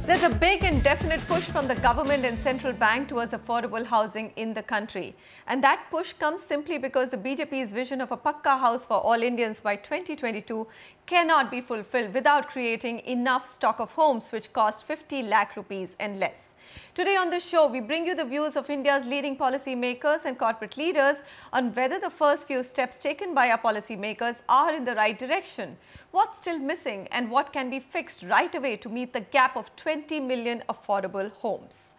There's a big and definite push from the government and central bank towards affordable housing in the country. And that push comes simply because the BJP's vision of a Pakka house for all Indians by 2022 cannot be fulfilled without creating enough stock of homes which cost 50 lakh rupees and less. Today on the show, we bring you the views of India's leading policy makers and corporate leaders on whether the first few steps taken by our policy makers are in the right direction, what's still missing and what can be fixed right away to meet the gap of 20 million affordable homes.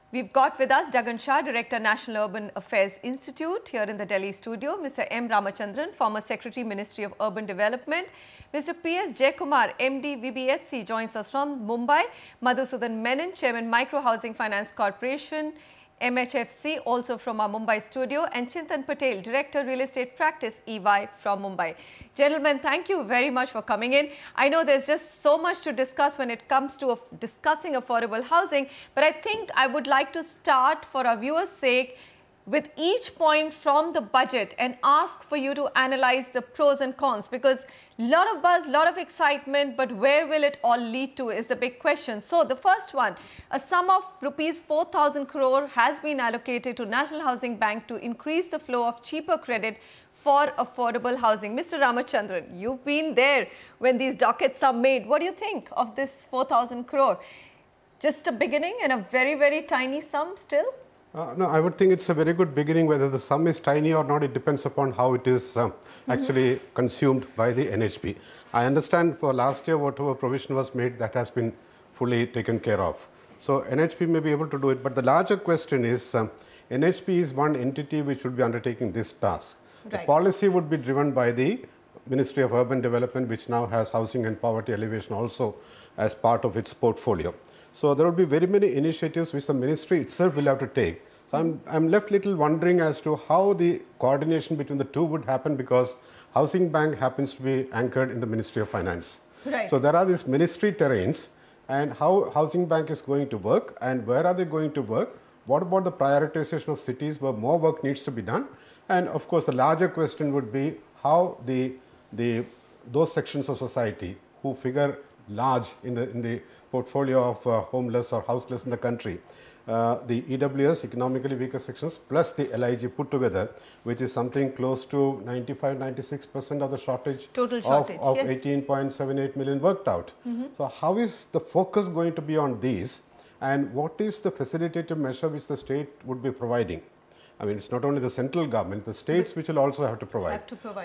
We've got with us Gagan Shah, Director, National Urban Affairs Institute, here in the Delhi studio. Mr. M. Ramachandran, former Secretary, Ministry of Urban Development. Mr. P.S. Jaykumar, MD, VBHC, joins us from Mumbai. Madhusudan Menon, Chairman, Micro Housing Finance Corporation, MHFC, also from our Mumbai studio, and Chintan Patel, Director, Real Estate Practice, EY, from Mumbai. Gentlemen, thank you very much for coming in. I know there's just so much to discuss when it comes to discussing affordable housing, but I think I would like to start, for our viewers' sake, with each point from the budget and ask for you to analyze the pros and cons, because a lot of buzz, lot of excitement, but where will it all lead to is the big question. So the first one, a sum of rupees 4,000 crore has been allocated to National Housing Bank to increase the flow of cheaper credit for affordable housing. Mr. Ramachandran, you've been there when these dockets are made. What do you think of this 4,000 crore? Just a beginning and a very, very tiny sum still? No, I would think it's a very good beginning. Whether the sum is tiny or not, it depends upon how it is actually consumed by the NHB. I understand for last year, whatever provision was made, that has been fully taken care of. So NHB may be able to do it, but the larger question is, NHB is one entity which would be undertaking this task. Right. The policy would be driven by the Ministry of Urban Development, which now has housing and poverty alleviation also as part of its portfolio. So there will be very many initiatives which the ministry itself will have to take. So I'm left little wondering as to how the coordination between the two would happen, because Housing Bank happens to be anchored in the Ministry of Finance. Right. So there are these ministry terrains, and how Housing Bank is going to work and where are they going to work? What about the prioritization of cities where more work needs to be done? And of course, the larger question would be how those sections of society who figure large in the portfolio of homeless or houseless in the country, the EWS, economically weaker sections, plus the LIG put together, which is something close to 95–96% of the shortage, total shortage of yes. 18.78 million worked out. So how is the focus going to be on these, and what is the facilitative measure which the state would be providing? I mean, it's not only the central government, the states which will also have to provide.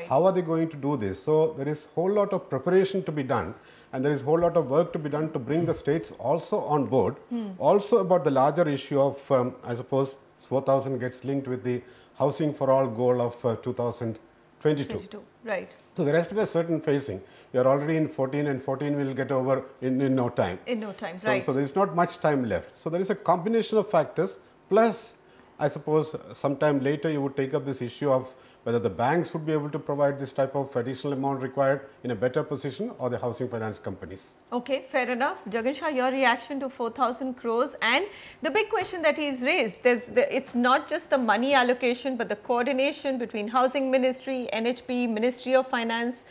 How are they going to do this? So there is a whole lot of preparation to be done, and there is a whole lot of work to be done to bring the states also on board. Also about the larger issue of, I suppose, 4,000 gets linked with the Housing for All goal of 2022. Right. So there has to be a certain phasing. We are already in 14, and 14 will get over in no time. In no time, so, right. So there is not much time left. So there is a combination of factors, plus I suppose sometime later you would take up this issue of whether the banks would be able to provide this type of additional amount required in a better position, or the housing finance companies. Okay, fair enough. Gagan Shah, your reaction to 4,000 crores and the big question that he's raised, it's not just the money allocation, but the coordination between Housing Ministry, NHB, Ministry of Finance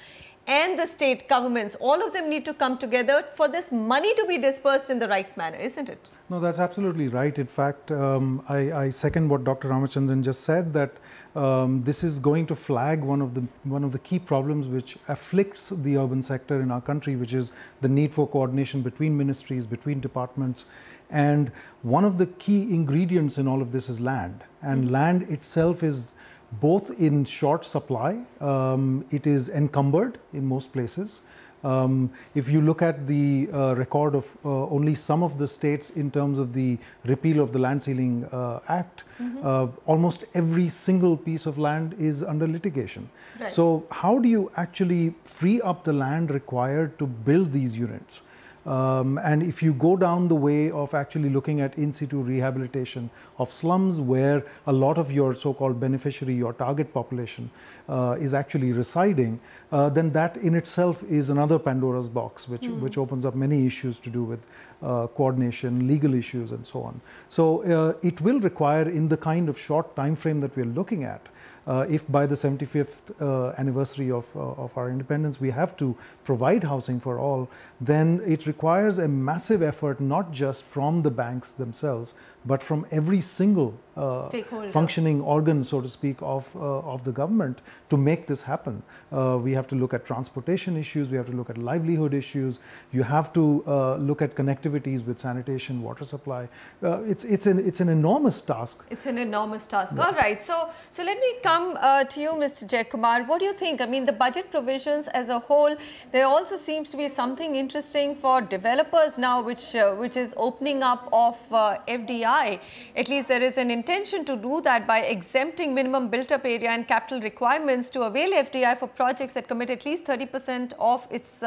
and the state governments. All of them need to come together for this money to be dispersed in the right manner, isn't it? No, that's absolutely right. In fact, I second what Dr. Ramachandran just said, that this is going to flag one of the key problems which afflicts the urban sector in our country, which is the need for coordination between ministries, between departments. And one of the key ingredients in all of this is land. And land itself is both in short supply, it is encumbered in most places. If you look at the record of only some of the states in terms of the repeal of the Land Ceiling Act, almost every single piece of land is under litigation. Right. So how do you actually free up the land required to build these units? And if you go down the way of actually looking at in situ rehabilitation of slums, where a lot of your so-called beneficiary, your target population is actually residing, then that in itself is another Pandora's box, which opens up many issues to do with coordination, legal issues and so on. So it will require, in the kind of short time frame that we are looking at, if by the 75th anniversary of our independence we have to provide housing for all, then it requires a massive effort, not just from the banks themselves, but from every single functioning organ, so to speak, of the government to make this happen. We have to look at transportation issues, we have to look at livelihood issues, you have to look at connectivities with sanitation, water supply. It's an enormous task. It's an enormous task. Yeah. All right. So let me come to you, Mr. Jayakumar. What do you think? I mean, the budget provisions as a whole, there also seems to be something interesting for developers now, which is opening up of FDI. At least there is an intention to do that by exempting minimum built-up area and capital requirements to avail FDI for projects that commit at least 30% of its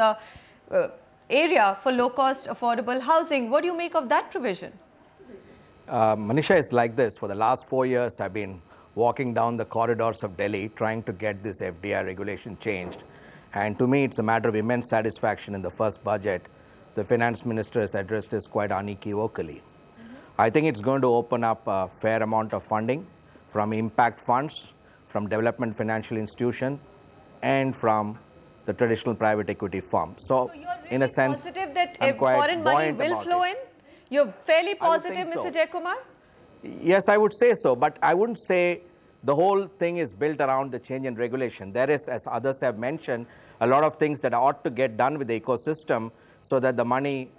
area for low-cost affordable housing. What do you make of that provision? Manisha, is like this. For the last 4 years, I've been walking down the corridors of Delhi trying to get this FDI regulation changed. And to me, it's a matter of immense satisfaction in the first budget. The finance minister has addressed this quite unequivocally. I think it's going to open up a fair amount of funding from impact funds, from development financial institutions, and from the traditional private equity firms. So you're really in a sense, positive that foreign money will flow in? You're fairly positive, Mr. Jayakumar? Yes, I would say so, but I wouldn't say the whole thing is built around the change in regulation. There is, as others have mentioned, a lot of things that ought to get done with the ecosystem so that the money,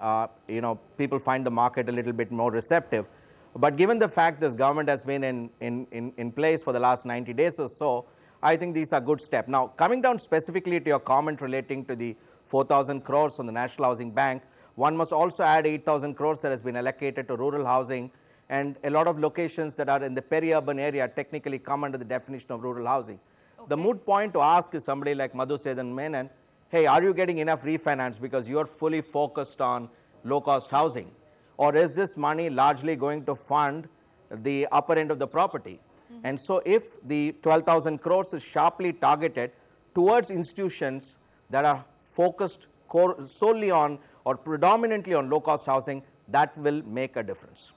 people find the market a little bit more receptive. But given the fact this government has been in place for the last 90 days or so, I think these are good steps. Now, coming down specifically to your comment relating to the 4,000 crores from the National Housing Bank, one must also add 8,000 crores that has been allocated to rural housing, and a lot of locations that are in the peri-urban area technically come under the definition of rural housing. Okay. The moot point to ask is somebody like Madhusedan Menon, hey, are you getting enough refinance because you're fully focused on low-cost housing? Or is this money largely going to fund the upper end of the property? And so if the 12,000 crores is sharply targeted towards institutions that are focused solely on or predominantly on low-cost housing, that will make a difference.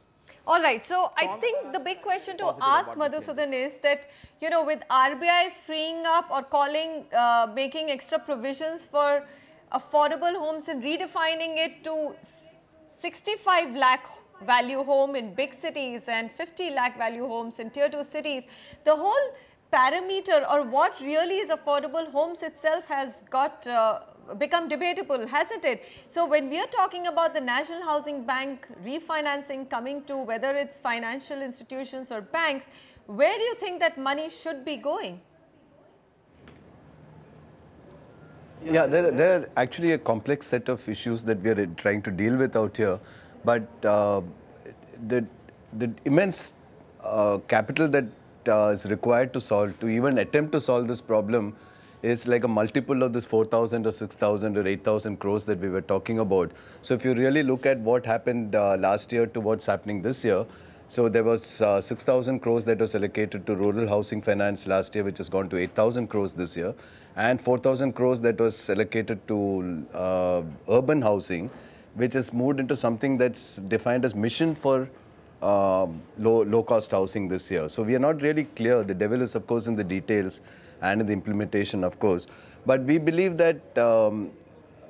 All right. So I think the big question to ask Madhusudan is that, with RBI freeing up or making extra provisions for affordable homes and redefining it to 65 lakh value home in big cities and 50 lakh value homes in tier 2 cities, the whole parameter or what really is affordable homes itself has got become debatable, hasn't it? So when we are talking about the National Housing Bank refinancing coming to whether it's financial institutions or banks, where do you think that money should be going? Yeah, there are actually a complex set of issues that we are trying to deal with out here, but the immense capital that is required to even attempt to solve this problem is like a multiple of this 4,000 or 6,000 or 8,000 crores that we were talking about. So if you really look at what happened last year to what's happening this year, so there was 6,000 crores that was allocated to rural housing finance last year, which has gone to 8,000 crores this year, and 4,000 crores that was allocated to urban housing, which has moved into something that's defined as mission for low-cost housing this year. So we are not really clear. The devil is, of course, in the details and in the implementation, of course. But we believe that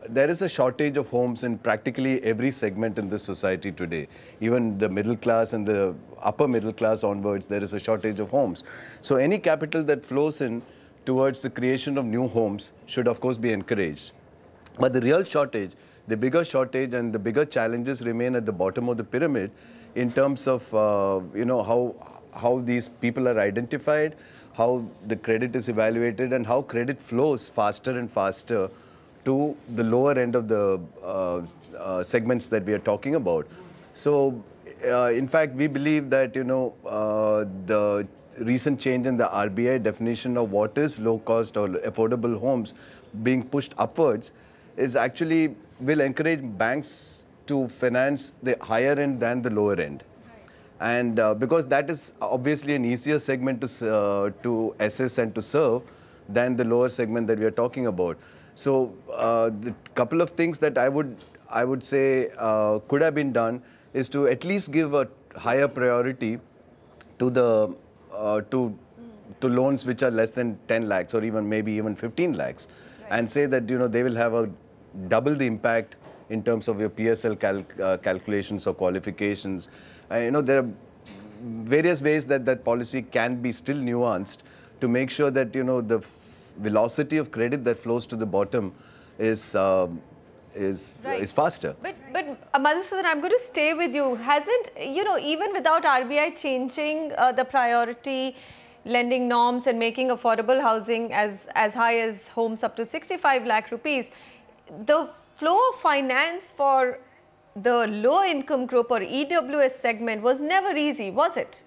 there is a shortage of homes in practically every segment in this society today. Even the middle class and the upper middle class onwards, there is a shortage of homes. So any capital that flows in towards the creation of new homes should, of course, be encouraged. But the real shortage, the bigger shortage and the bigger challenges remain at the bottom of the pyramid in terms of, how these people are identified, how the credit is evaluated, and how credit flows faster and faster to the lower end of the segments that we are talking about. So, in fact, we believe that, the recent change in the RBI definition of what is low-cost or affordable homes being pushed upwards is actually will encourage banks to finance the higher end than the lower end. And because that is obviously an easier segment to assess and to serve than the lower segment that we are talking about. So the couple of things that I would say could have been done is to at least give a higher priority to the to loans which are less than 10 lakhs or maybe even 15 lakhs, and say that they will have double the impact in terms of your PSL calculations or qualifications. There are various ways that policy can be still nuanced to make sure that the velocity of credit that flows to the bottom is faster. But Madhusudan, I'm going to stay with you. Hasn't, even without RBI changing the priority lending norms and making affordable housing as high as homes up to 65 lakh rupees, the flow of finance for the low income group or EWS segment was never easy, was it?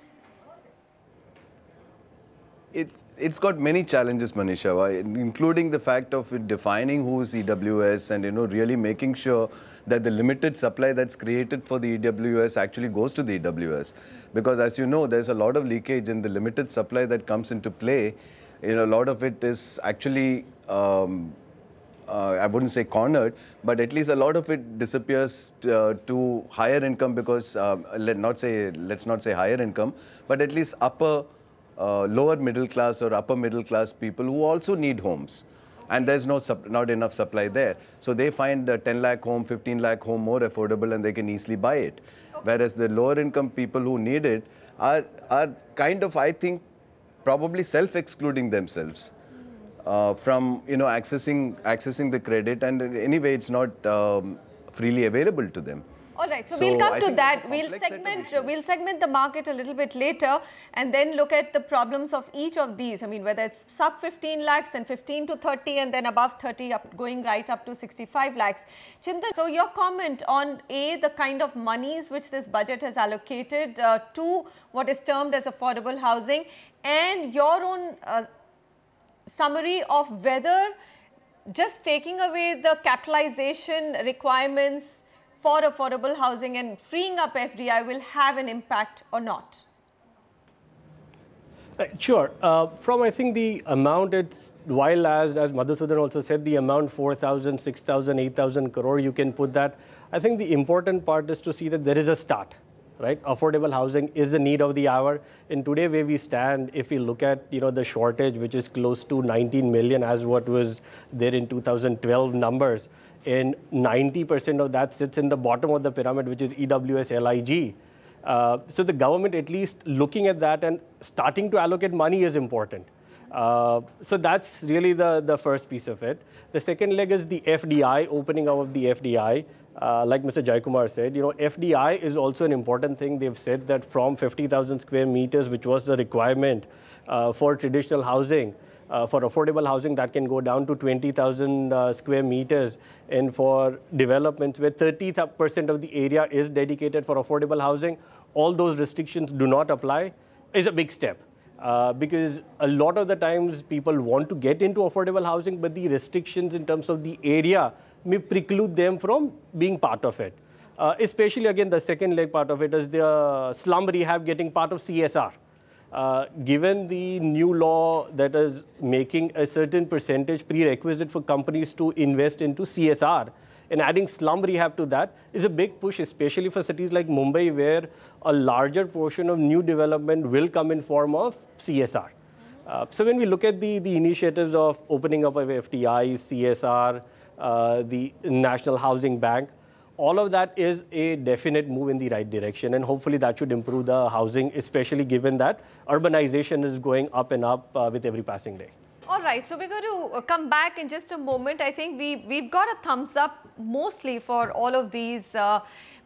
It's got many challenges, Manisha, including the fact of defining who is EWS and really making sure that the limited supply that's created for the EWS actually goes to the EWS. Because as you know, there's a lot of leakage in the limited supply that comes into play. A lot of it is actually I wouldn't say cornered, but at least a lot of it disappears to higher income because let's not say higher income, but at least lower middle class or upper middle class people who also need homes. And there's not enough supply there. So they find a 10 lakh home, 15 lakh home more affordable and they can easily buy it. Okay. Whereas the lower income people who need it are kind of, I think, probably self-excluding themselves from accessing the credit, and anyway it's not freely available to them. All right, so we'll come to that. We'll segment the market a little bit later and then look at the problems of each of these. I mean, whether it's sub 15 lakhs, then 15 to 30, and then above 30, going right up to 65 lakhs. Chintan, so your comment on the kind of monies which this budget has allocated to what is termed as affordable housing, and your own summary of whether just taking away the capitalization requirements for affordable housing and freeing up FDI will have an impact or not? Sure. From I think the amount, while as Madhusudan also said, the amount 4,000, 6,000, 8,000 crore, you can put that. I think the important part is to see that there is a start. Right? Affordable housing is the need of the hour. And today where we stand, if we look at the shortage, which is close to 19 million as what was there in 2012 numbers, and 90% of that sits in the bottom of the pyramid, which is EWS LIG. So the government at least looking at that and starting to allocate money is important. So that's really the first piece of it. The second leg is the FDI, opening up of the FDI. Like Mr. Jaikumar said, FDI is also an important thing. They've said that from 50,000 square meters, which was the requirement for traditional housing, for affordable housing, that can go down to 20,000 square meters. And for developments where 30% of the area is dedicated for affordable housing, all those restrictions do not apply, is a big step. Because a lot of the times people want to get into affordable housing, but the restrictions in terms of the area may preclude them from being part of it. Especially, again, the second leg part of it is the slum rehab getting part of CSR. Given the new law that is making a certain percentage prerequisite for companies to invest into CSR, and adding slum rehab to that is a big push, especially for cities like Mumbai, where a larger portion of new development will come in form of CSR. So when we look at the initiatives of opening up of FDI, CSR, the National Housing Bank, all of that is a definite move in the right direction, and hopefully that should improve the housing, especially given that urbanization is going up and up with every passing day. All right, so we're going to come back in just a moment. I think we've got a thumbs up mostly for all of these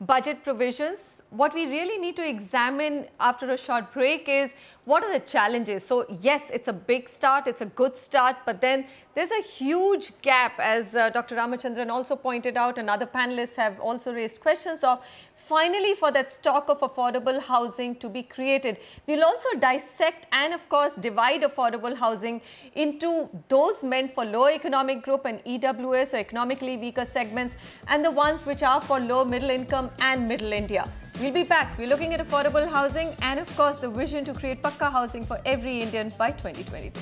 budget provisions. What we really need to examine after a short break is what are the challenges. So yes, it's a big start, it's a good start, but then there's a huge gap, as Dr. Ramachandran also pointed out, and other panelists have also raised questions of finally for that stock of affordable housing to be created. We'll also dissect and of course divide affordable housing into those meant for low economic group and EWS or economically weaker segments, and the ones which are for low middle income and middle India. We'll be back. We're looking at affordable housing and of course the vision to create Pakka housing for every Indian by 2022.